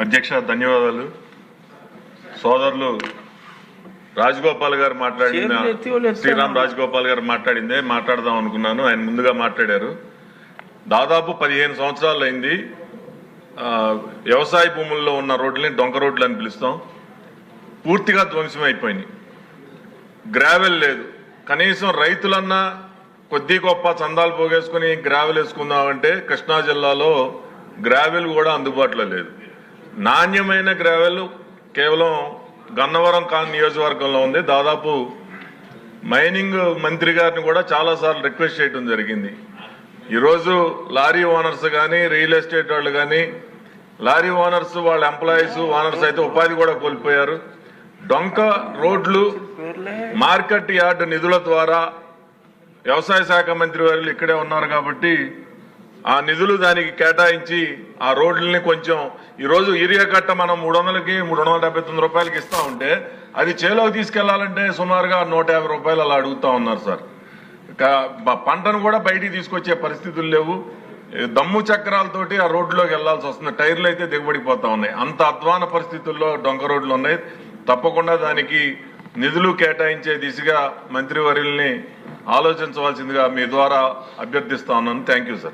అధ్యక్ష ధన్యవాదాలు. సోదరులు రాజగోపాల్ గారు మాట్లాడింది, శ్రీరామ్ రాజగోపాల్ గారు మాట్లాడదాం అనుకున్నాను. ఆయన ముందుగా మాట్లాడారు. దాదాపు 15 సంవత్సరాలు అయింది. వ్యవసాయ భూముల్లో ఉన్న రోడ్లని డొంక రోడ్లు అని పిలుస్తాం. పూర్తిగా ధ్వంసం అయిపోయినాయి. గ్రావెల్ లేదు. కనీసం రైతులన్నా కొద్ది గొప్ప చందాలు పోగేసుకుని గ్రావెల్ వేసుకుందామంటే కృష్ణా జిల్లాలో గ్రావెల్ కూడా అందుబాటులో లేదు. నాణ్యమైన గ్రావెల్ కేవలం గన్నవరం నియోజకవర్గంలో ఉంది. దాదాపు మైనింగ్ మంత్రి గారిని కూడా చాలాసార్లు రిక్వెస్ట్ చేయడం జరిగింది. ఈరోజు లారీ ఓనర్స్ కానీ, రియల్ ఎస్టేట్ వాళ్ళు కానీ, లారీ ఓనర్స్ వాళ్ళ ఎంప్లాయీస్ ఓనర్స్ అయితే ఉపాధి కూడా కోల్పోయారు. డొంక రోడ్లు మార్కెట్ యార్డ్ నిధుల ద్వారా వ్యవసాయ శాఖ మంత్రి వారు ఇక్కడే ఉన్నారు కాబట్టి ఆ నిధులు దానికి కేటాయించి ఆ రోడ్లని కొంచెం, ఈరోజు యూరియా కట్ట మనం 300కి 379 రూపాయలకి ఇస్తా ఉంటే అది చేలోకి తీసుకెళ్లాలంటే సుమారుగా 150 రూపాయలు అలా అడుగుతా ఉన్నారు సార్. పంటను కూడా బయటికి తీసుకొచ్చే పరిస్థితులు లేవు. దమ్ము చక్రాలతోటి ఆ రోడ్లోకి వెళ్లాల్సి వస్తుంది. టైర్లు అయితే దిగబడిపోతా ఉన్నాయి. అంత అధ్వాన పరిస్థితుల్లో డొంక రోడ్లు ఉన్నాయి. తప్పకుండా దానికి నిధులు కేటాయించే దిశగా మంత్రివర్యుల్ని ఆలోచించవలసిందిగా మీ ద్వారా అభ్యర్థిస్తా ఉన్నాను. Thank you sir.